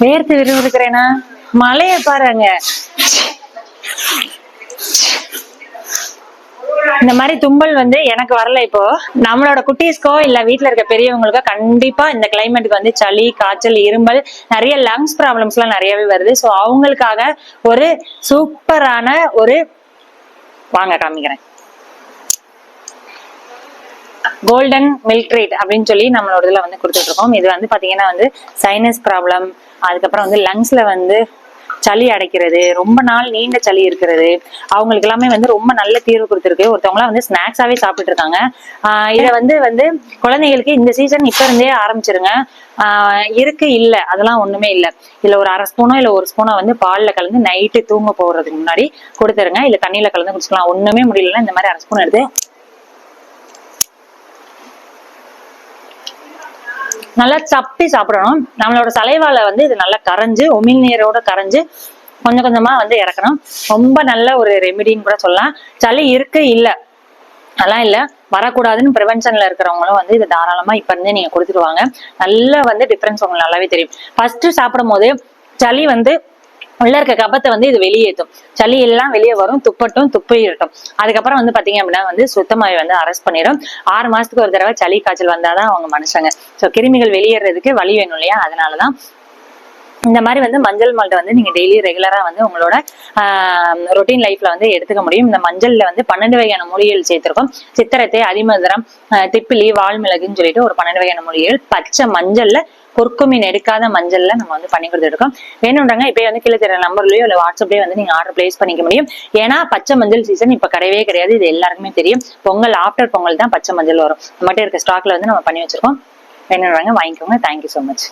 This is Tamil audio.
வேர்த்து விறுவிறுக்கிறேனா? மழைய பாருங்க. இந்த மாதிரி தும்பல் வந்து எனக்கு வரல. இப்போ நம்மளோட குட்டீஸ்க்கோ இல்ல வீட்டுல இருக்க பெரியவங்களுக்கோ கண்டிப்பா இந்த கிளைமேட்டுக்கு வந்து சளி, காய்ச்சல், இருமல், நிறைய லங்ஸ் ப்ராப்ளம்ஸ் எல்லாம் நிறையவே வருது. சோ அவங்களுக்காக ஒரு சூப்பரான ஒரு வாங்க காமிக்கிறேன். கோல்டன் மில்க் ட்ரீட் அப்படின்னு சொல்லி நம்மளோட இதுல வந்து கொடுத்துட்டு இருக்கோம். இது வந்து பாத்தீங்கன்னா வந்து சைனஸ் ப்ராப்ளம், அதுக்கப்புறம் வந்து லங்ஸ்ல வந்து சளி அடைக்கிறது, ரொம்ப நாள் நீண்ட சளி இருக்கிறது, அவங்களுக்கு எல்லாமே வந்து ரொம்ப நல்ல தீர்வு கொடுத்துருக்கு. ஒருத்தவங்களாம் வந்து ஸ்நாக்ஸாவே சாப்பிட்டு இருக்காங்க. இதை வந்து குழந்தைகளுக்கு இந்த சீசன் இப்ப இருந்தே ஆரம்பிச்சிருங்க. இருக்கு இல்ல அதெல்லாம் ஒண்ணுமே இல்ல. இல்ல ஒரு அரை ஸ்பூனோ இல்ல ஒரு ஸ்பூனோ வந்து பால்ல கலந்து நைட்டு தூங்க போறதுக்கு முன்னாடி கொடுத்துருங்க. இல்ல தண்ணியில கலந்து குடிச்சுக்கலாம். ஒண்ணுமே முடியலன்னா இந்த மாதிரி அரை ஸ்பூன் எடுத்து நல்லா சப்பி சாப்பிடணும். நம்மளோட சலைவால வந்து இது நல்லா கரைஞ்சு உமிழ்நீரோட கரைஞ்சு கொஞ்சம் கொஞ்சமா வந்து இறக்கணும். ரொம்ப நல்ல ஒரு ரெமிடின்னு கூட சொல்லலாம். சளி இருக்கு இல்ல அதெல்லாம் இல்ல, வரக்கூடாதுன்னு ப்ரிவென்ஷன்ல இருக்கிறவங்களும் வந்து இது தாராளமா இப்ப இருந்தே நீங்க கொடுத்துருவாங்க. நல்லா வந்து டிஃபரன்ஸ் உங்களுக்கு நல்லாவே தெரியும். ஃபர்ஸ்ட் சாப்பிடும் போது சளி வந்து உள்ள இருக்க கபத்தை வந்து இது வெளியேற்றும். சளி எல்லாம் வெளியே வரும், துப்பட்டும் துப்பிடட்டும். அதுக்கப்புறம் வந்து பாத்தீங்க அப்படின்னா வந்து சுத்தமாவே வந்து அரெஸ்ட் பண்ணிடும். 6 மாசத்துக்கு ஒரு தடவை சளி காய்ச்சல் வந்தாதான் அவங்க மனுஷங்க. சோ கிருமிகள் வெளியேறதுக்கு வழி வேணும் இல்லையா? அதனாலதான் இந்த மாதிரி வந்து மஞ்சள் மால்ட்டை வந்து நீங்க டெய்லி ரெகுலரா வந்து உங்களோட ரொட்டீன் லைஃப்ல வந்து எடுத்துக்க முடியும். இந்த மஞ்சள்ல வந்து 12 வகையான மூலிகைகள் சேர்த்திருக்கோம். சித்திரத்தை, அதிமதுரம், திப்பிலி, வால்மிளகுன்னு சொல்லிட்டு ஒரு 12 வகையான மூலிகைகள். பச்சை மஞ்சள்ல குர்குமின் எடுக்காத மஞ்சள்ல நம்ம வந்து பண்ணி கொடுத்துருக்கோம். வேணும்ன்றாங்க இப்ப வந்து கீழே தெரிய நம்பர்லயோ இல்ல வாட்ஸ்அப்லயோ வந்து நீங்க ஆர்டர் பிளேஸ் பண்ணிக்க முடியும். ஏன்னா பச்சை மஞ்சள் சீசன் இப்ப கிடையவே கிடையாது. இது எல்லாருக்குமே தெரியும். பொங்கல் ஆஃப்டர் பொங்கல் தான் பச்சை மஞ்சள் வரும். நம்மகிட்ட இருக்க ஸ்டாக்ல வந்து நம்ம பண்ணி வச்சிருக்கோம். வேணும்ன்றாங்க வாங்கிக்கோங்க. Thank you so much.